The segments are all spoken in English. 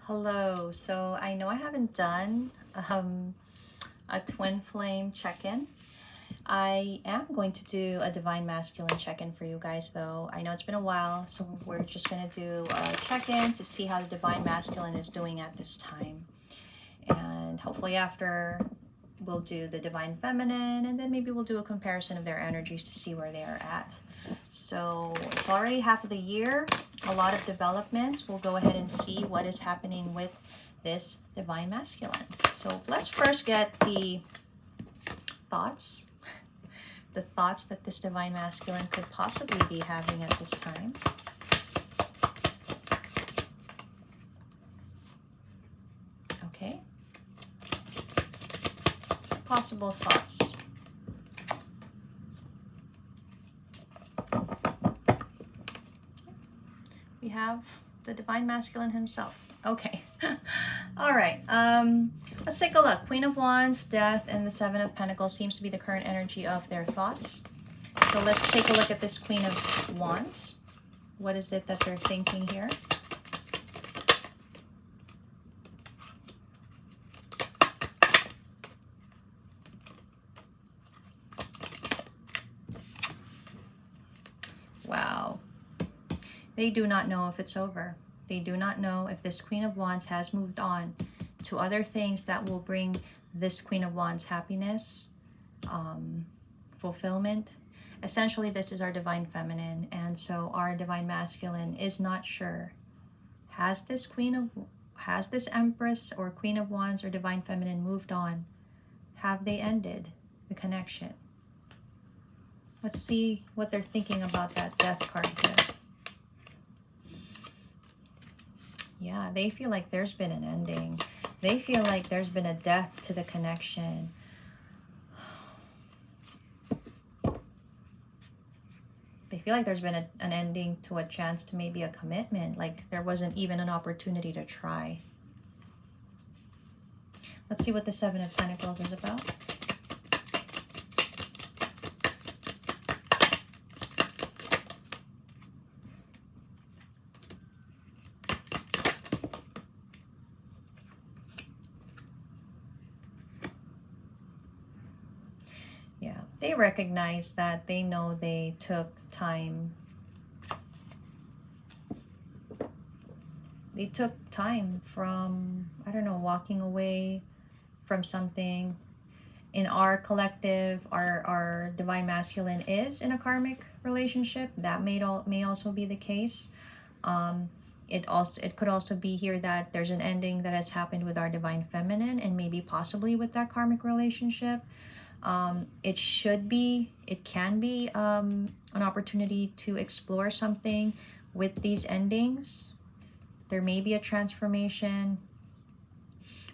Hello. So I know I haven't done a twin flame check-in. I am going to do a divine masculine check-in for you guys though. I know it's been a while, so we're just going to do a check-in to see how the divine masculine is doing at this time. And hopefully after we'll do the divine feminine, and then maybe we'll do a comparison of their energies to see where they are at. So it's already half of the year, a lot of developments. We'll go ahead and see what is happening with this divine masculine. So let's first get the thoughts that this divine masculine could possibly be having at this time. Okay. Possible thoughts. We have the divine masculine himself. Okay. All right. Let's take a look. Queen of Wands, Death, and the Seven of Pentacles seems to be the current energy of their thoughts. So let's take a look at this Queen of Wands. What is it that they're thinking here? Wow. They do not know if it's over. They do not know if this Queen of Wands has moved on to other things that will bring this Queen of Wands happiness, fulfillment. Essentially, this is our divine feminine, and so our divine masculine is not sure. Has this Empress or Queen of Wands or divine feminine moved on? Have they ended the connection? Let's see what they're thinking about that Death card here. Yeah, they feel like there's been an ending. They feel like there's been a death to the connection. They feel like there's been an ending to a chance to maybe a commitment. Like there wasn't even an opportunity to try. Let's see what the Seven of Pentacles is about. They recognize that. They know they took time. They took time from, I don't know, walking away from something. In our collective, our divine masculine is in a karmic relationship. That may also be the case. It could also be here that there's an ending that has happened with our divine feminine and maybe possibly with that karmic relationship. It can be an opportunity to explore something with these endings. There may be a transformation,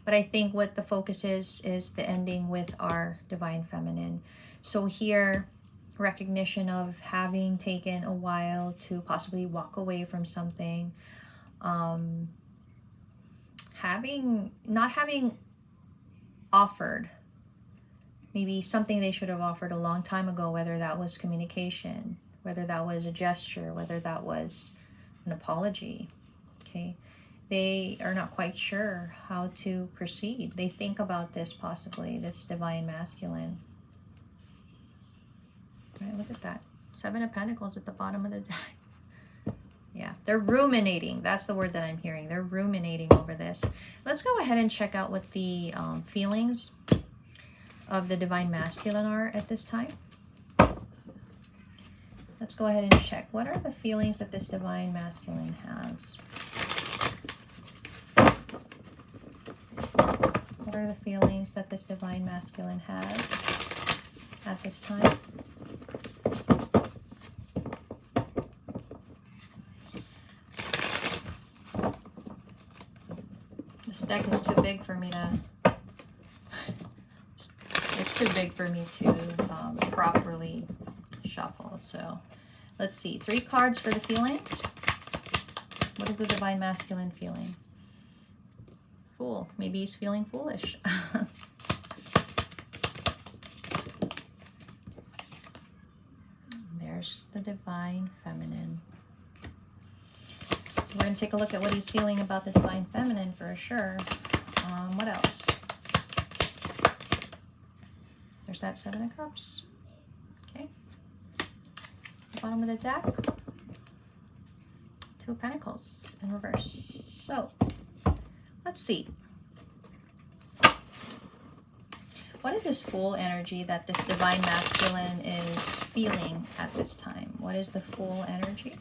but I think what the focus is the ending with our divine feminine. So here, recognition of having taken a while to possibly walk away from something, not having offered maybe something they should have offered a long time ago, whether that was communication, whether that was a gesture, whether that was an apology. Okay, they are not quite sure how to proceed. They think about this possibly, this divine masculine. All right, look at that. Seven of Pentacles at the bottom of the deck. Yeah, they're ruminating. That's the word that I'm hearing. They're ruminating over this. Let's go ahead and check out what the feelings of the divine masculine are at this time. Let's go ahead and check. What are the feelings that this divine masculine has? What are the feelings that this divine masculine has at this time? This deck is too big for me to... It's too big for me to properly shuffle. So let's see. 3 cards for the feelings. What is the divine masculine feeling? Fool. Maybe he's feeling foolish. There's the divine feminine. So we're going to take a look at what he's feeling about the Divine Feminine for sure. What else? There's that Seven of Cups. Okay. Bottom of the deck. Two of Pentacles in reverse. So, let's see. What is this Fool energy that this Divine Masculine is feeling at this time? What is the Fool energy?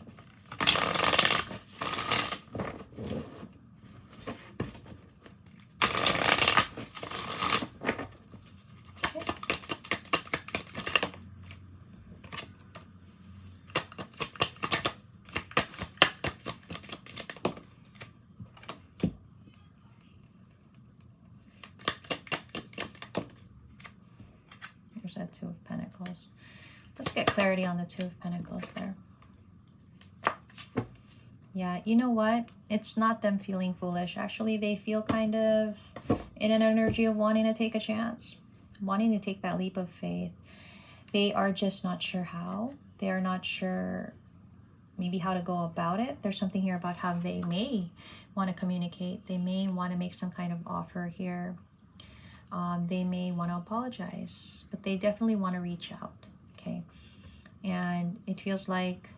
That Two of Pentacles. Let's get clarity on the Two of Pentacles there. Yeah, you know what? It's not them feeling foolish. Actually, they feel kind of in an energy of wanting to take a chance, wanting to take that leap of faith. They are just not sure how. They are not sure maybe how to go about it. There's something here about how they may want to communicate. They may want to make some kind of offer here. They may want to apologize, but they definitely want to reach out, okay? And it feels like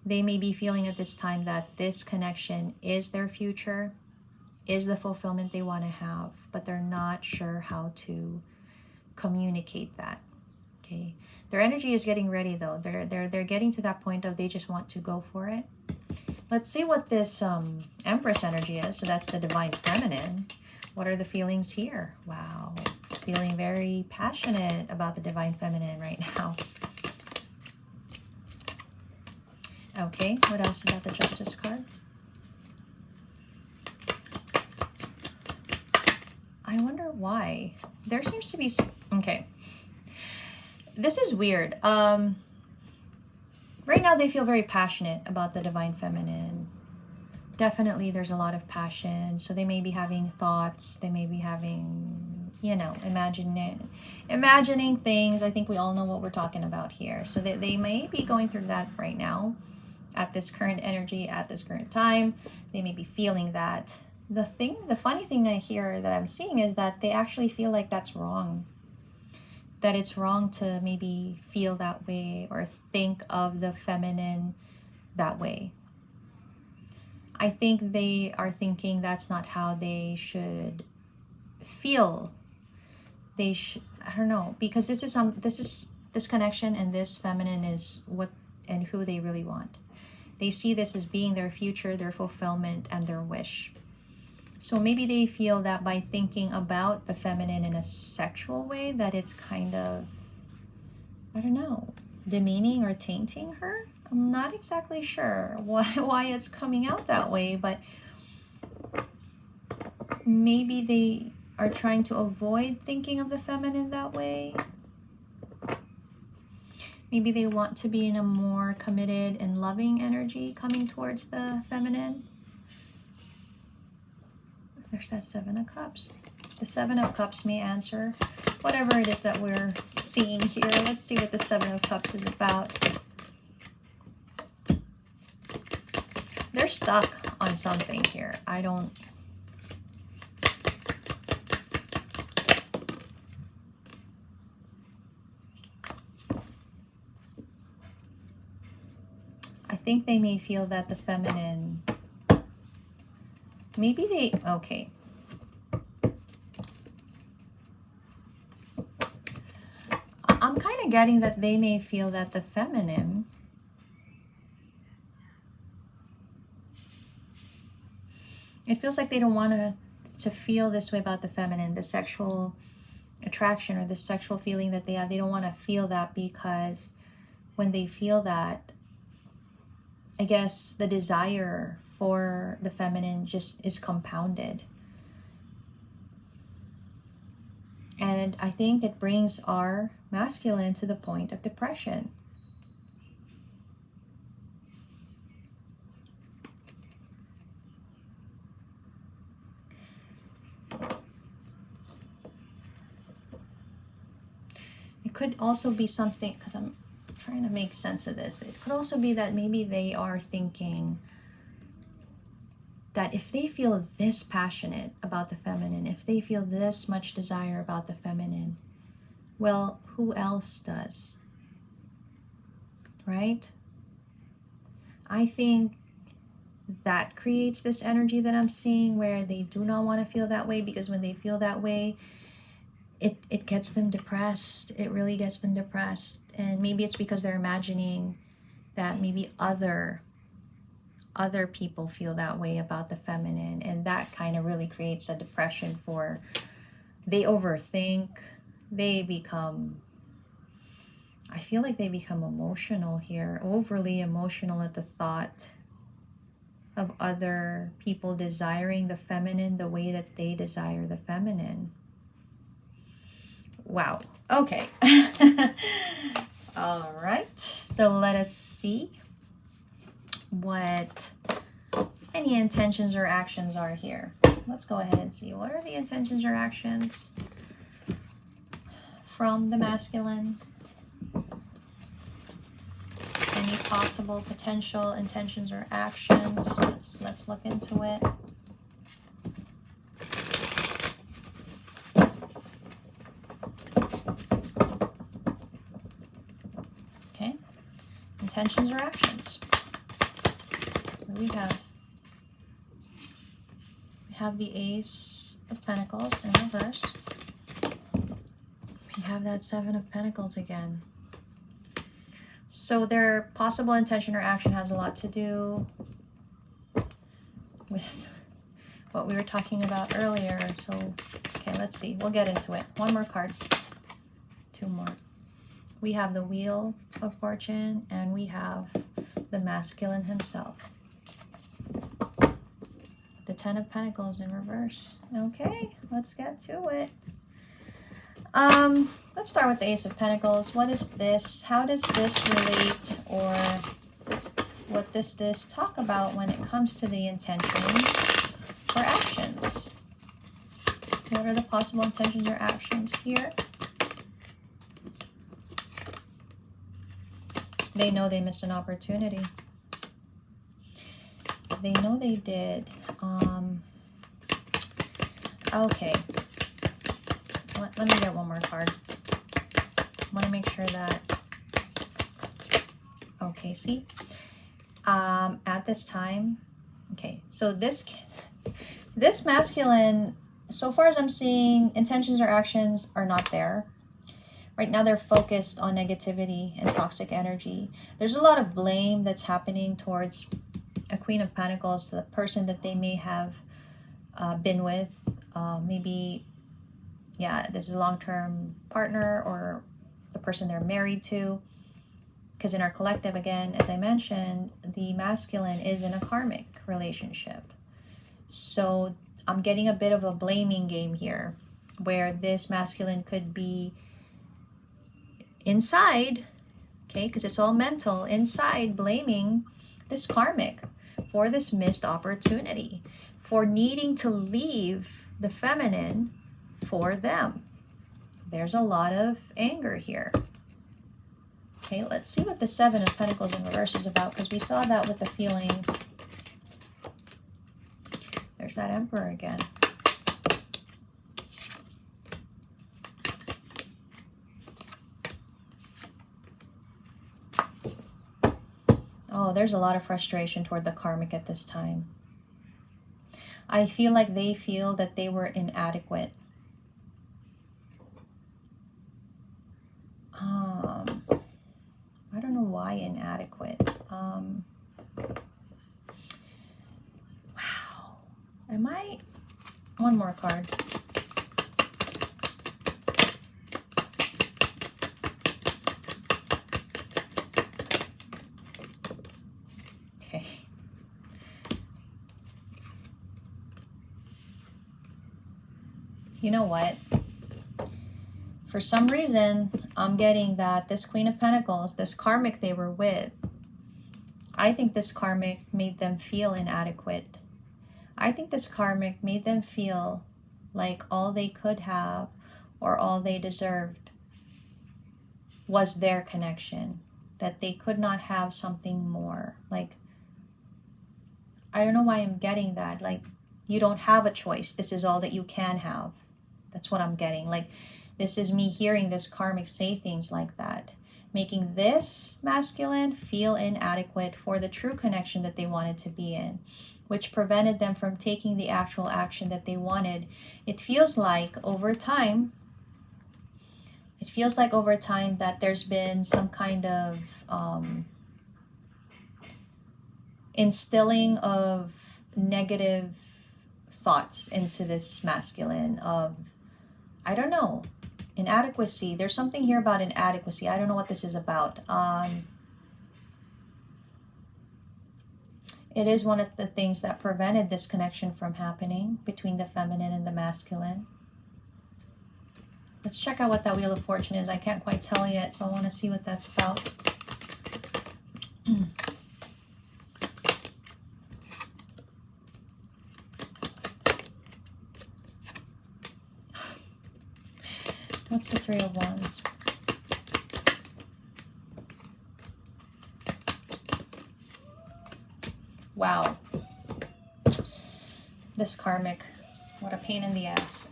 they may be feeling at this time that this connection is their future, is the fulfillment they want to have, but they're not sure how to communicate that, okay? Their energy is getting ready though. They're getting to that point of they just want to go for it. Let's see what this Empress energy is. So that's the Divine Feminine. What are the feelings here? Wow. Feeling very passionate about the Divine Feminine right now. Okay, what else about the Justice card? I wonder why. There seems to be... Okay. This is weird. Right now they feel very passionate about the Divine Feminine. Definitely there's a lot of passion, so they may be having thoughts, they may be having, you know, imagining things. I think we all know what we're talking about here. So they may be going through that right now, at this current energy, at this current time. They may be feeling that. The funny thing I hear that I'm seeing is that they actually feel like that's wrong. That it's wrong to maybe feel that way or think of the feminine that way. I think they are thinking that's not how they should feel. I don't know, because this connection and this feminine is what and who they really want. They see this as being their future, their fulfillment, and their wish. So maybe they feel that by thinking about the feminine in a sexual way, that it's kind of, I don't know, demeaning or tainting her. I'm not exactly sure why it's coming out that way, but maybe they are trying to avoid thinking of the feminine that way. Maybe they want to be in a more committed and loving energy coming towards the feminine. There's that Seven of Cups. The Seven of Cups may answer whatever it is that we're seeing here. Let's see what the Seven of Cups is about. They're stuck on something here. I think they may feel that the feminine, maybe they, okay. I'm kind of getting that they may feel that the feminine it feels like they don't want to feel this way about the feminine, the sexual attraction or the sexual feeling that they have. They don't want to feel that because when they feel that, I guess the desire for the feminine just is compounded. And I think it brings our masculine to the point of depression. It could also be something, because I'm trying to make sense of this. It could also be that maybe they are thinking that if they feel this passionate about the feminine, if they feel this much desire about the feminine, well, who else does? Right? I think that creates this energy that I'm seeing where they do not want to feel that way, because when they feel that way, it gets them depressed. It really gets them depressed. And maybe it's because they're imagining that maybe other people feel that way about the feminine, and that kind of really creates a depression. For they overthink, they become, I feel like they become emotional here, overly emotional at the thought of other people desiring the feminine the way that they desire the feminine. Wow. Okay. All right. So let us see what any intentions or actions are here. Let's go ahead and see. What are the intentions or actions from the masculine? Any possible potential intentions or actions? Let's look into it. Okay. Intentions or actions. What do we have? We have the Ace of Pentacles in reverse. We have that Seven of Pentacles again. So their possible intention or action has a lot to do with what we were talking about earlier. So, okay, let's see. We'll get into it. One more card. Two more. We have the Wheel of Fortune, and we have the masculine himself. The Ten of Pentacles in reverse. Okay, let's get to it. Let's start with the Ace of Pentacles. What is this? How does this relate, or what does this talk about when it comes to the intentions or actions? What are the possible intentions or actions here? They know they missed an opportunity. They know they did. Okay. Let me get one more card. I want to make sure that... Okay, see? At this time... Okay, so this masculine, so far as I'm seeing, intentions or actions are not there. Right now they're focused on negativity and toxic energy. There's a lot of blame that's happening towards a Queen of Pentacles, the person that they may have been with. Maybe, yeah, this is a long-term partner or the person they're married to. Because in our collective, again, as I mentioned, the masculine is in a karmic relationship. So I'm getting a bit of a blaming game here, where this masculine could be inside, okay, because it's all mental, inside blaming this karmic for this missed opportunity, for needing to leave the feminine for them. There's a lot of anger here. Okay, let's see what the Seven of Pentacles in reverse is about, because we saw that with the feelings. There's that Emperor again. Oh, there's a lot of frustration toward the karmic at this time. I feel like they feel that they were inadequate. I don't know why inadequate. Wow. Am I... One more card. Okay. You know what? For some reason, I'm getting that this Queen of Pentacles, this karmic they were with, I think this karmic made them feel inadequate. I think this karmic made them feel like all they could have or all they deserved was their connection, that they could not have something more. Like, I don't know why I'm getting that. Like, you don't have a choice. This is all that you can have. That's what I'm getting. Like, this is me hearing this karmic say things like that, making this masculine feel inadequate for the true connection that they wanted to be in, which prevented them from taking the actual action that they wanted. It feels like over time, that there's been some kind of instilling of negative thoughts into this masculine of, I don't know, inadequacy. There's something here about inadequacy. I don't know what this is about. It is one of the things that prevented this connection from happening between the feminine and the masculine. Let's check out what that Wheel of Fortune is. I can't quite tell yet, so I want to see what that's about. What's the Three of Wands? Wow. This karmic. What a pain in the ass.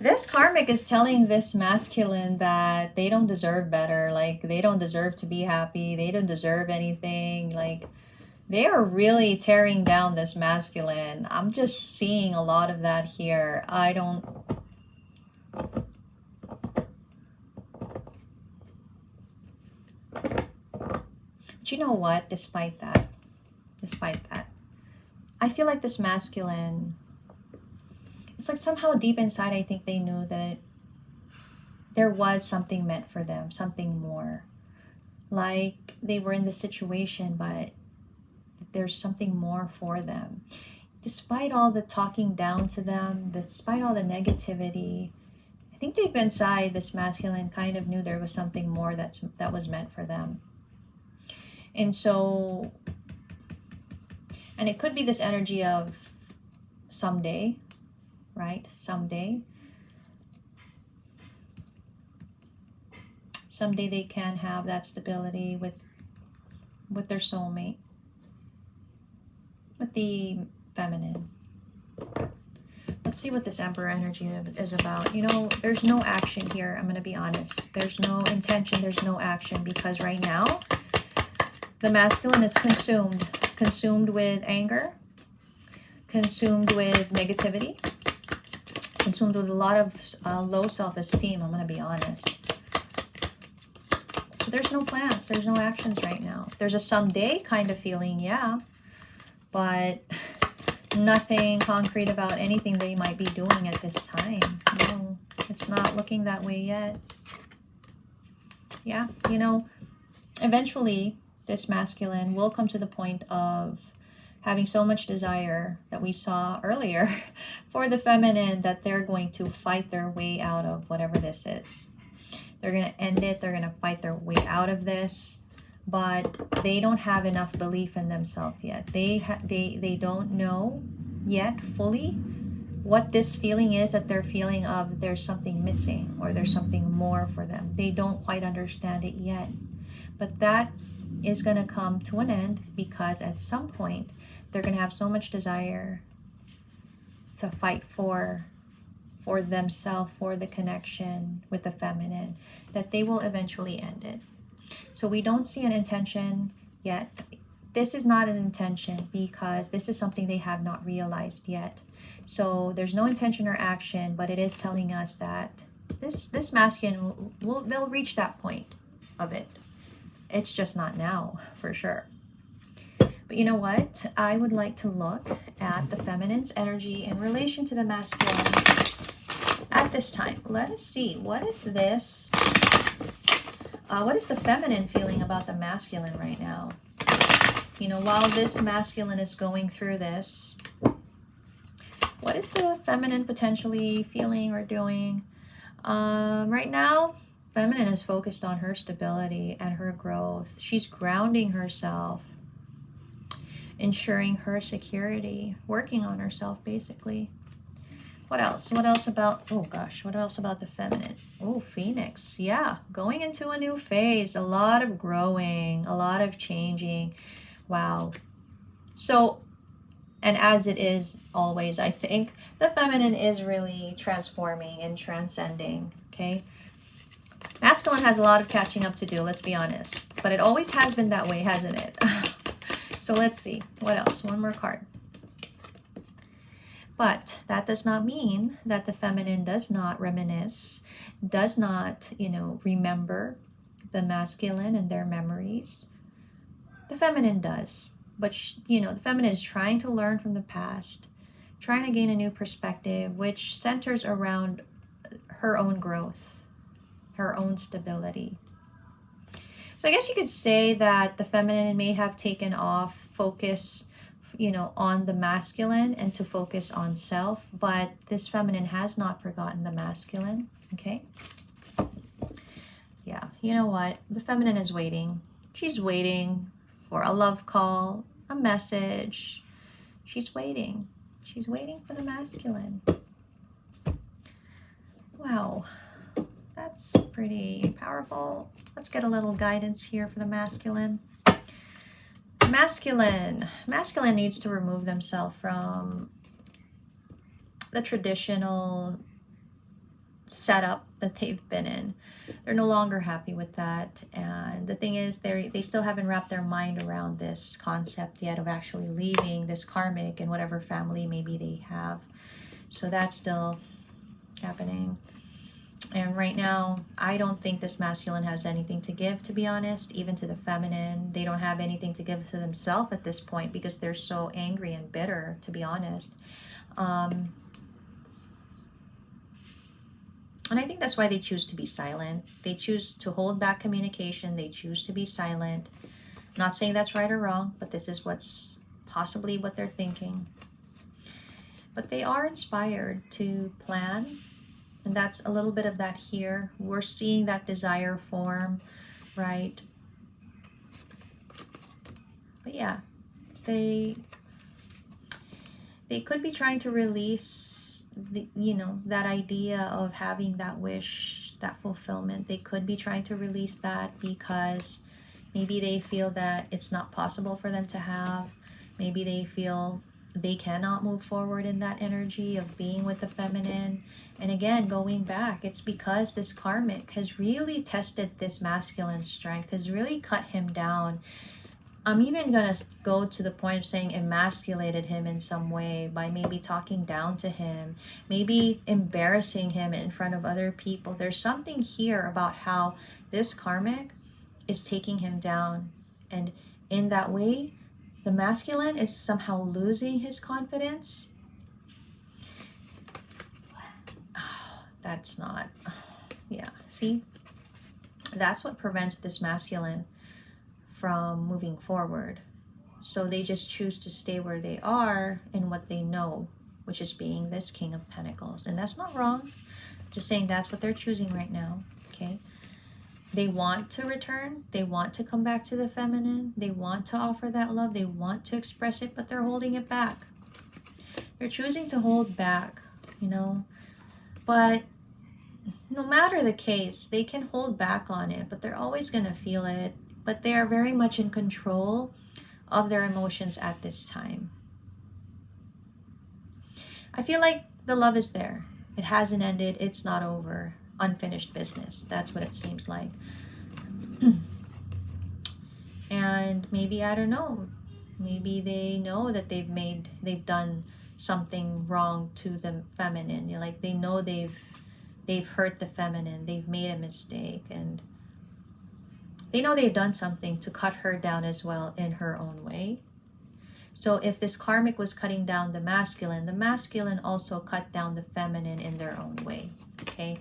This karmic is telling this masculine that they don't deserve better. Like, they don't deserve to be happy. They don't deserve anything. Like, they are really tearing down this masculine. I'm just seeing a lot of that here. I don't... But you know what? Despite that, I feel like this masculine... It's like somehow deep inside, I think they knew that there was something meant for them, something more. Like they were in the situation, but there's something more for them. Despite all the talking down to them, despite all the negativity, I think deep inside, this masculine kind of knew there was something more that was meant for them. And so, and it could be this energy of someday, right? Someday they can have that stability with their soulmate, with the feminine. Let's see what this Emperor energy is about. You know, there's no action here. I'm going to be honest. There's no intention. There's no action, because right now the masculine is consumed with anger, consumed with negativity, consumed with a lot of low self-esteem. I'm going to be honest. So there's no plans. There's no actions right now. There's a someday kind of feeling, yeah. But nothing concrete about anything they might be doing at this time. No, it's not looking that way yet. Yeah, you know, eventually this masculine will come to the point of having so much desire that we saw earlier for the feminine that they're going to fight their way out of whatever this is. They're going to end it. They're going to fight their way out of this, but they don't have enough belief in themselves yet. They don't know yet fully what this feeling is that they're feeling of there's something missing or there's something more for them. They don't quite understand it yet, but that is going to come to an end, because at some point they're going to have so much desire to fight for themselves, for the connection with the feminine, that they will eventually end it. So we don't see an intention yet. This is not an intention, because this is something they have not realized yet. So there's no intention or action, but it is telling us that this masculine they'll reach that point of it. It's just not now, for sure. But you know what? I would like to look at the feminine's energy in relation to the masculine at this time. Let us see. What is this? What is the feminine feeling about the masculine right now? You know, while this masculine is going through this, what is the feminine potentially feeling or doing? Right now, feminine is focused on her stability and her growth. She's grounding herself, ensuring her security, working on herself, basically. What else? What else about, oh gosh, what else about the feminine? Oh, Phoenix. Yeah, going into a new phase, a lot of growing, a lot of changing. Wow. So And as it is always, I think the feminine is really transforming and transcending. Okay. Masculine has a lot of catching up to do, let's be honest. But it always has been that way, hasn't it? So let's see. What else? One more card. But that does not mean that the feminine does not reminisce, does not, remember the masculine and their memories. The feminine does. But, the feminine is trying to learn from the past, trying to gain a new perspective, which centers around her own growth, her own stability. So I guess you could say that the feminine may have taken off focus, on the masculine and to focus on self, but this feminine has not forgotten the masculine, okay? Yeah, you know what? The feminine is waiting. She's waiting for a love call, a message. She's waiting. She's waiting for the masculine. Wow, that's pretty powerful. Let's get a little guidance here for the masculine. Masculine needs to remove themselves from the traditional setup that they've been in. They're no longer happy with that, and the thing is, they still haven't wrapped their mind around this concept yet of actually leaving this karmic and whatever family maybe they have. So that's still happening. And right now, I don't think this masculine has anything to give, to be honest, even to the feminine. They don't have anything to give to themselves at this point because they're so angry and bitter, to be honest. And I think that's why they choose to be silent. They choose to hold back communication. They choose to be silent. Not saying that's right or wrong, but this is what's possibly what they're thinking. But they are inspired to plan. And that's a little bit of that here. We're seeing that desire form, right? But yeah, they could be trying to release that idea of having that wish, that fulfillment. They could be trying to release that because maybe they feel that it's not possible for them to have. Maybe they feel they cannot move forward in that energy of being with the feminine. And again, going back, it's because this karmic has really tested this masculine strength, has really cut him down. I'm even going to go to the point of saying emasculated him in some way by maybe talking down to him, maybe embarrassing him in front of other people. There's something here about how this karmic is taking him down. And in that way, the masculine is somehow losing his confidence. That's not, yeah, see? That's what prevents this masculine from moving forward. So they just choose to stay where they are in what they know, which is being this King of Pentacles. And that's not wrong. Just saying that's what they're choosing right now, okay? They want to return. They want to come back to the feminine. They want to offer that love. They want to express it, but they're holding it back. They're choosing to hold back, But no matter the case, they can hold back on it, but they're always going to feel it. But they are very much in control of their emotions at this time. I feel like the love is there. It hasn't ended. It's not over. Unfinished business. That's what it seems like. And maybe, I don't know, maybe they know that they've done something wrong to the feminine. Like they know they've hurt the feminine. They've made a mistake, and they know they've done something to cut her down as well in her own way. So if this karmic was cutting down the masculine also cut down the feminine in their own way. Okay.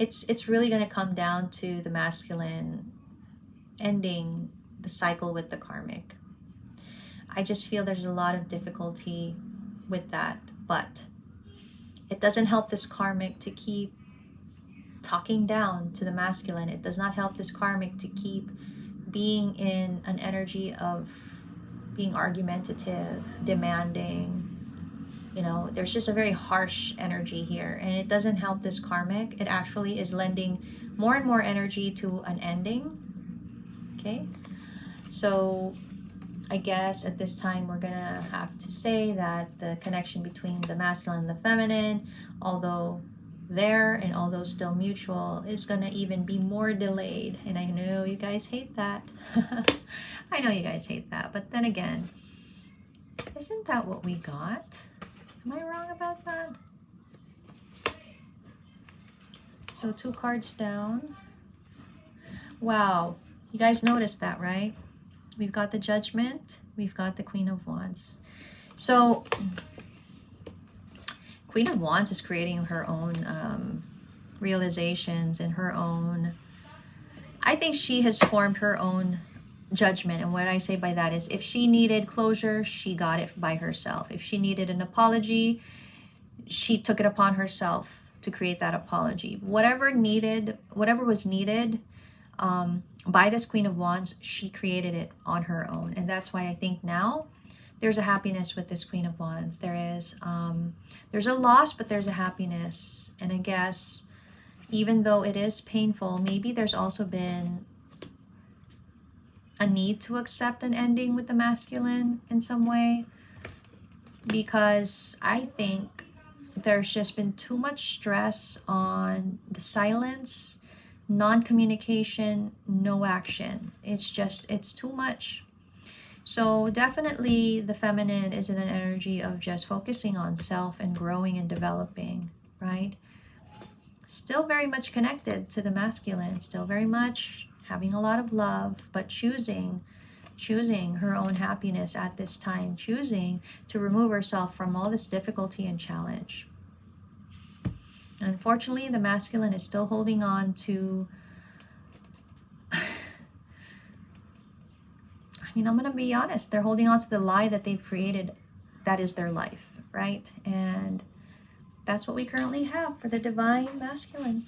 It's really going to come down to the masculine ending the cycle with the karmic. I just feel there's a lot of difficulty with that, but it doesn't help this karmic to keep talking down to the masculine. It does not help this karmic to keep being in an energy of being argumentative, demanding. There's just a very harsh energy here, and it doesn't help this karmic. It actually is lending more and more energy to an ending. Okay. So I guess at this time we're gonna have to say that the connection between the masculine and the feminine, although there and although still mutual, is gonna even be more delayed. And I know you guys hate that. I know you guys hate that, but then again, isn't that what we got? Am I wrong about that? So 2 cards down. Wow, you guys noticed that, right? We've got the Judgment, we've got the Queen of Wands. So Queen of Wands is creating her own realizations and her own, I think she has formed her own judgment. And what I say by that is, if she needed closure, she got it by herself. If she needed an apology, she took it upon herself to create that apology. Whatever was needed by this Queen of Wands, she created it on her own. And that's why I think now there's a happiness with this Queen of Wands. There's a loss, but there's a happiness. And I guess even though it is painful, maybe there's also been a need to accept an ending with the masculine in some way, because I think there's just been too much stress on the silence, non-communication, no action. It's too much. So definitely the feminine is in an energy of just focusing on self and growing and developing, right? Still very much connected to the masculine, still very much having a lot of love, but choosing her own happiness at this time, choosing to remove herself from all this difficulty and challenge. Unfortunately, the masculine is still holding on to, I mean, I'm going to be honest, they're holding on to the lie that they've created that is their life, right? And that's what we currently have for the divine masculine.